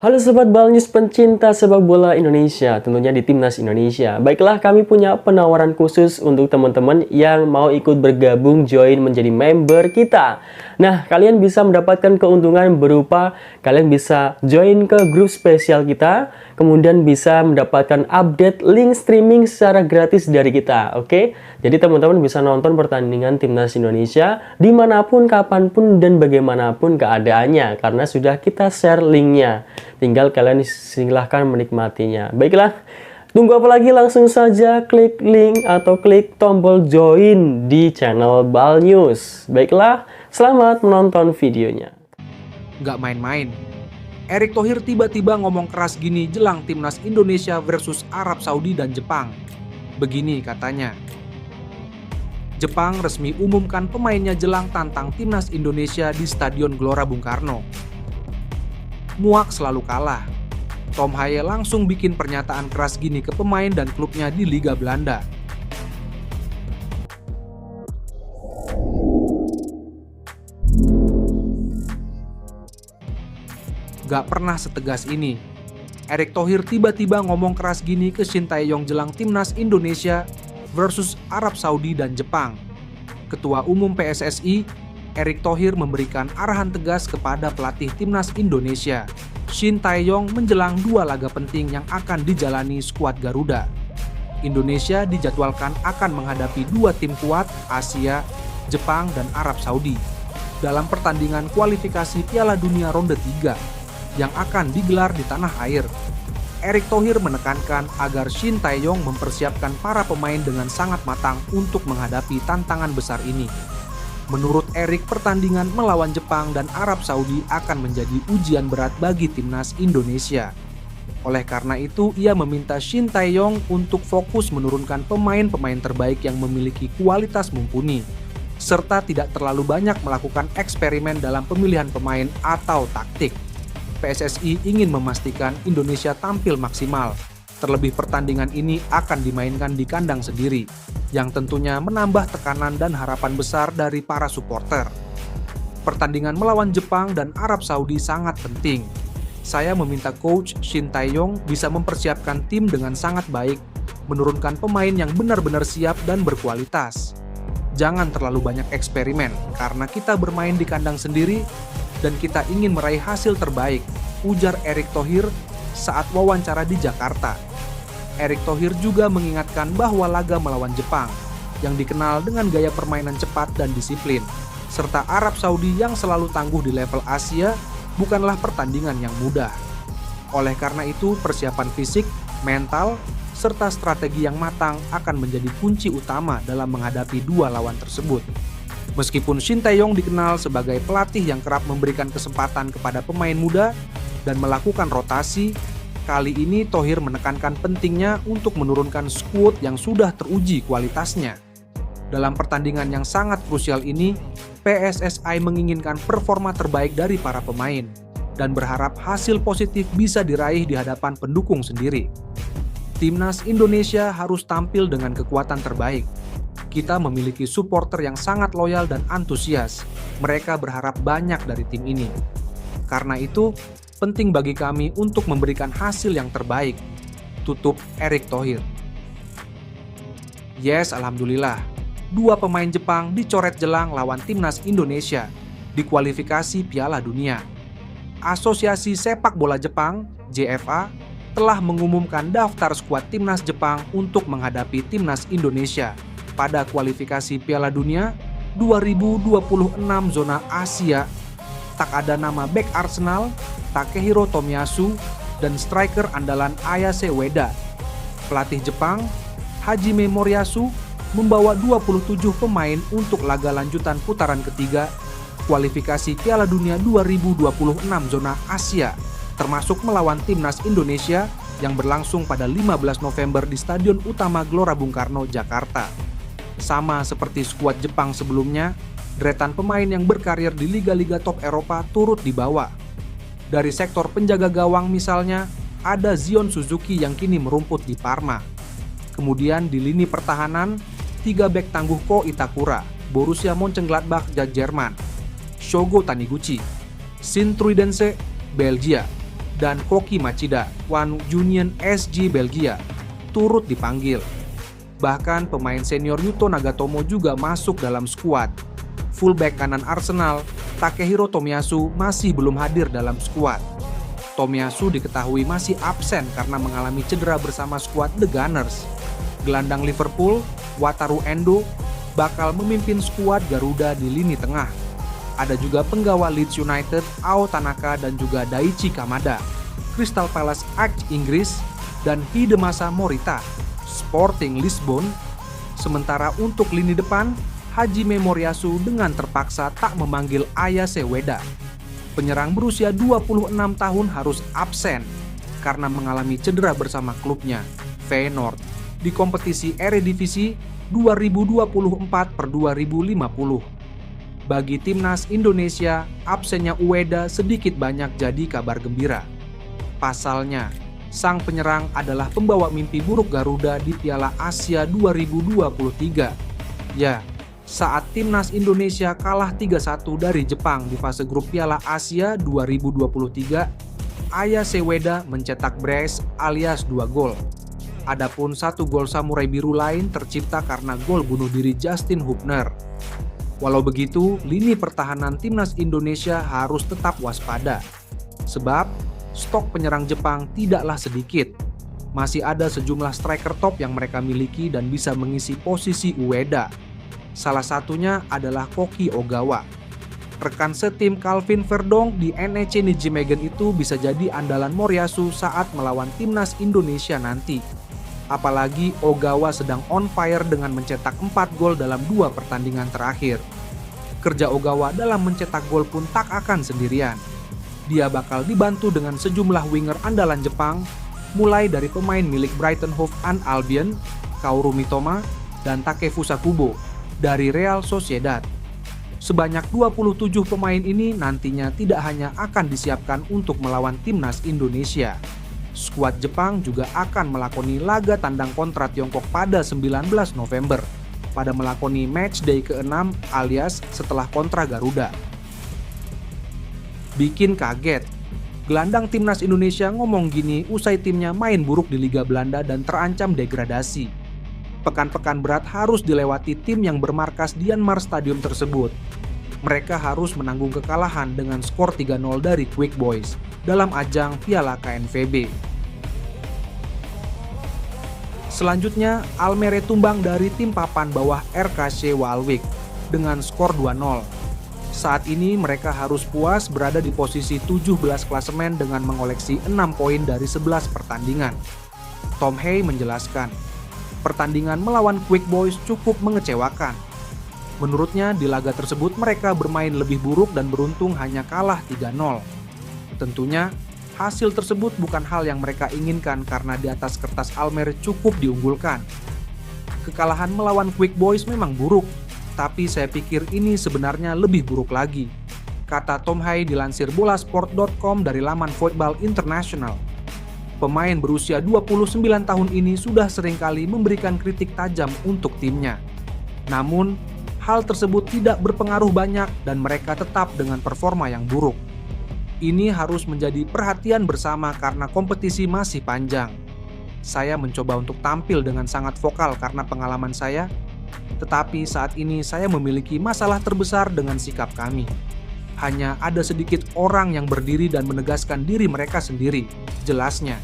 Halo Sobat Balnews pencinta sepak bola Indonesia, tentunya di Timnas Indonesia. Baiklah, kami punya penawaran khusus untuk teman-teman yang mau ikut bergabung join menjadi member kita. Nah, kalian bisa mendapatkan keuntungan berupa kalian bisa join ke grup spesial kita, kemudian bisa mendapatkan update link streaming secara gratis dari kita, oke? Jadi teman-teman bisa nonton pertandingan Timnas Indonesia dimanapun, kapanpun, dan bagaimanapun keadaannya, karena sudah kita share linknya. Tinggal kalian silahkan menikmatinya. Baiklah, tunggu apa lagi? Langsung saja klik link atau klik tombol join di channel Balnews. Baiklah, selamat menonton videonya. Nggak main-main, Erick Thohir tiba-tiba ngomong keras gini jelang Timnas Indonesia versus Arab Saudi dan Jepang. Begini katanya, Jepang resmi umumkan pemainnya jelang tantang Timnas Indonesia di Stadion Gelora Bung Karno. Muak selalu kalah. Tom Haye langsung bikin pernyataan keras gini ke pemain dan klubnya di Liga Belanda. Gak pernah setegas ini. Erick Thohir tiba-tiba ngomong keras gini ke Shin Tae-yong jelang Timnas Indonesia versus Arab Saudi dan Jepang. Ketua Umum PSSI, Erick Thohir memberikan arahan tegas kepada pelatih Timnas Indonesia, Shin Tae-yong menjelang dua laga penting yang akan dijalani skuad Garuda. Indonesia dijadwalkan akan menghadapi dua tim kuat Asia, Jepang, dan Arab Saudi dalam pertandingan kualifikasi Piala Dunia ronde 3 yang akan digelar di tanah air. Erick Thohir menekankan agar Shin Tae-yong mempersiapkan para pemain dengan sangat matang untuk menghadapi tantangan besar ini. Menurut Erick, pertandingan melawan Jepang dan Arab Saudi akan menjadi ujian berat bagi Timnas Indonesia. Oleh karena itu, ia meminta Shin Tae-yong untuk fokus menurunkan pemain-pemain terbaik yang memiliki kualitas mumpuni, serta tidak terlalu banyak melakukan eksperimen dalam pemilihan pemain atau taktik. PSSI ingin memastikan Indonesia tampil maksimal. Terlebih pertandingan ini akan dimainkan di kandang sendiri, yang tentunya menambah tekanan dan harapan besar dari para supporter. Pertandingan melawan Jepang dan Arab Saudi sangat penting. Saya meminta coach Shin Tae-yong bisa mempersiapkan tim dengan sangat baik, menurunkan pemain yang benar-benar siap dan berkualitas. Jangan terlalu banyak eksperimen, karena kita bermain di kandang sendiri dan kita ingin meraih hasil terbaik, ujar Erick Thohir saat wawancara di Jakarta. Erick Thohir juga mengingatkan bahwa laga melawan Jepang, yang dikenal dengan gaya permainan cepat dan disiplin, serta Arab Saudi yang selalu tangguh di level Asia, bukanlah pertandingan yang mudah. Oleh karena itu, persiapan fisik, mental, serta strategi yang matang akan menjadi kunci utama dalam menghadapi dua lawan tersebut. Meskipun Shin Tae-yong dikenal sebagai pelatih yang kerap memberikan kesempatan kepada pemain muda dan melakukan rotasi, kali ini Thohir menekankan pentingnya untuk menurunkan skuad yang sudah teruji kualitasnya. Dalam pertandingan yang sangat krusial ini, PSSI menginginkan performa terbaik dari para pemain dan berharap hasil positif bisa diraih di hadapan pendukung sendiri. Timnas Indonesia harus tampil dengan kekuatan terbaik. Kita memiliki supporter yang sangat loyal dan antusias. Mereka berharap banyak dari tim ini. Karena itu, penting bagi kami untuk memberikan hasil yang terbaik, tutup Erick Thohir. Yes, alhamdulillah, dua pemain Jepang dicoret jelang lawan Timnas Indonesia di kualifikasi Piala Dunia. Asosiasi Sepak Bola Jepang, JFA, telah mengumumkan daftar skuad Timnas Jepang untuk menghadapi Timnas Indonesia pada kualifikasi Piala Dunia 2026 zona Asia. Tak ada nama bek Arsenal, Takehiro Tomiyasu, dan striker andalan Ayase Ueda. Pelatih Jepang, Hajime Moriyasu, membawa 27 pemain untuk laga lanjutan putaran ketiga kualifikasi Piala Dunia 2026 zona Asia, termasuk melawan Timnas Indonesia yang berlangsung pada 15 November di Stadion Utama Gelora Bung Karno, Jakarta. Sama seperti skuad Jepang sebelumnya, deretan pemain yang berkarir di liga-liga top Eropa turut dibawa. Dari sektor penjaga gawang misalnya, ada Zion Suzuki yang kini merumput di Parma. Kemudian di lini pertahanan, 3 bek tangguh Ko Itakura, Borussia Mönchengladbach dan Jerman, Shogo Taniguchi, Shin Truidense, Belgia, dan Koki Machida, One Union SG Belgia, turut dipanggil. Bahkan pemain senior Yuto Nagatomo juga masuk dalam skuad. Fullback kanan Arsenal, Takehiro Tomiyasu masih belum hadir dalam skuad. Tomiyasu diketahui masih absen karena mengalami cedera bersama skuad The Gunners. Gelandang Liverpool, Wataru Endo, bakal memimpin skuad Garuda di lini tengah. Ada juga penggawa Leeds United, Ao Tanaka dan juga Daichi Kamada, Crystal Palace Ajax Inggris, dan Hidemasa Morita, Sporting Lisbon. Sementara untuk lini depan, Hajime Moriyasu dengan terpaksa tak memanggil Ayase Ueda. Penyerang berusia 26 tahun harus absen karena mengalami cedera bersama klubnya, Feyenoord, di kompetisi Eredivisie 2024/2050. Bagi timnas Indonesia, absennya Ueda sedikit banyak jadi kabar gembira. Pasalnya, sang penyerang adalah pembawa mimpi buruk Garuda di Piala Asia 2023. Ya, saat timnas Indonesia kalah 3-1 dari Jepang di fase grup Piala Asia 2023, Ayase Ueda mencetak brace alias 2 gol. Adapun 1 gol samurai biru lain tercipta karena gol bunuh diri Justin Hubner. Walau begitu, lini pertahanan timnas Indonesia harus tetap waspada. Sebab, stok penyerang Jepang tidaklah sedikit. Masih ada sejumlah striker top yang mereka miliki dan bisa mengisi posisi Ueda. Salah satunya adalah Koki Ogawa. Rekan setim Calvin Verdong di NEC Nijmegen itu bisa jadi andalan Moriyasu saat melawan timnas Indonesia nanti. Apalagi Ogawa sedang on fire dengan mencetak 4 gol dalam 2 pertandingan terakhir. Kerja Ogawa dalam mencetak gol pun tak akan sendirian. Dia bakal dibantu dengan sejumlah winger andalan Jepang, mulai dari pemain milik Brighton Hove Albion, Kaoru Mitoma, dan Takefusa Kubo dari Real Sociedad. Sebanyak 27 pemain ini nantinya tidak hanya akan disiapkan untuk melawan timnas Indonesia. Skuad Jepang juga akan melakoni laga tandang kontra Tiongkok pada 19 November pada melakoni matchday ke-6 alias setelah kontra Garuda. Bikin kaget, gelandang timnas Indonesia ngomong gini usai timnya main buruk di Liga Belanda dan terancam degradasi. Pekan-pekan berat harus dilewati tim yang bermarkas Dienmar Stadium tersebut. Mereka harus menanggung kekalahan dengan skor 3-0 dari Quick Boys dalam ajang Piala KNVB. Selanjutnya, Almere tumbang dari tim papan bawah RKC Waalwijk dengan skor 2-0. Saat ini mereka harus puas berada di posisi 17 klasemen dengan mengoleksi 6 poin dari 11 pertandingan. Tom Hay menjelaskan, pertandingan melawan Quick Boys cukup mengecewakan. Menurutnya di laga tersebut mereka bermain lebih buruk dan beruntung hanya kalah 3-0. Tentunya, hasil tersebut bukan hal yang mereka inginkan karena di atas kertas Almere cukup diunggulkan. Kekalahan melawan Quick Boys memang buruk, tapi saya pikir ini sebenarnya lebih buruk lagi, kata Tom Hay dilansir bolasport.com dari laman Football International. Pemain berusia 29 tahun ini sudah seringkali memberikan kritik tajam untuk timnya. Namun, hal tersebut tidak berpengaruh banyak dan mereka tetap dengan performa yang buruk. Ini harus menjadi perhatian bersama karena kompetisi masih panjang. Saya mencoba untuk tampil dengan sangat vokal karena pengalaman saya, tetapi saat ini saya memiliki masalah terbesar dengan sikap kami. Hanya ada sedikit orang yang berdiri dan menegaskan diri mereka sendiri, jelasnya.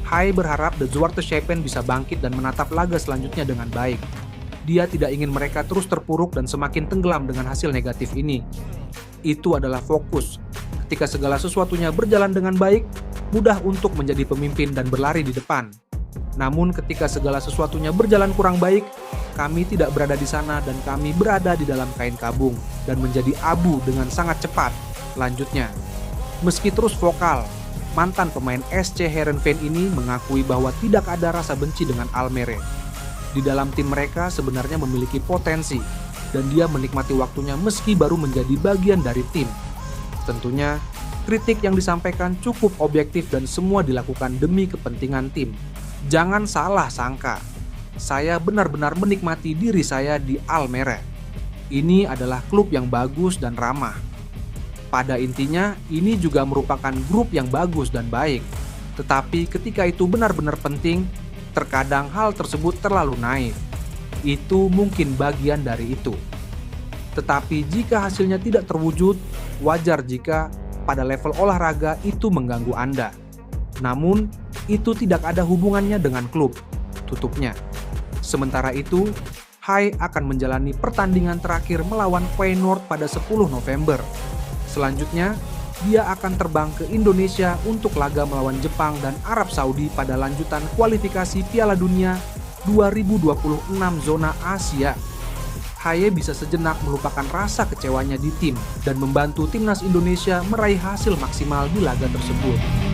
Hai berharap The Zwarte Schapen bisa bangkit dan menatap laga selanjutnya dengan baik. Dia tidak ingin mereka terus terpuruk dan semakin tenggelam dengan hasil negatif ini. Itu adalah fokus. Ketika segala sesuatunya berjalan dengan baik, mudah untuk menjadi pemimpin dan berlari di depan. Namun ketika segala sesuatunya berjalan kurang baik, kami tidak berada di sana dan kami berada di dalam kain kabung dan menjadi abu dengan sangat cepat, lanjutnya. Meski terus vokal, mantan pemain SC Heerenveen ini mengakui bahwa tidak ada rasa benci dengan Almere. Di dalam tim mereka sebenarnya memiliki potensi dan dia menikmati waktunya meski baru menjadi bagian dari tim. Tentunya, kritik yang disampaikan cukup objektif dan semua dilakukan demi kepentingan tim. Jangan salah sangka, saya benar-benar menikmati diri saya di Almere. Ini adalah klub yang bagus dan ramah. Pada intinya, ini juga merupakan grup yang bagus dan baik. Tetapi ketika itu benar-benar penting, terkadang hal tersebut terlalu naif. Itu mungkin bagian dari itu. Tetapi jika hasilnya tidak terwujud, wajar jika pada level olahraga itu mengganggu Anda. Namun, itu tidak ada hubungannya dengan klub, tutupnya. Sementara itu, Hai akan menjalani pertandingan terakhir melawan Feyenoord pada 10 November. Selanjutnya, dia akan terbang ke Indonesia untuk laga melawan Jepang dan Arab Saudi pada lanjutan kualifikasi Piala Dunia 2026 zona Asia. Haye bisa sejenak melupakan rasa kecewanya di tim dan membantu timnas Indonesia meraih hasil maksimal di laga tersebut.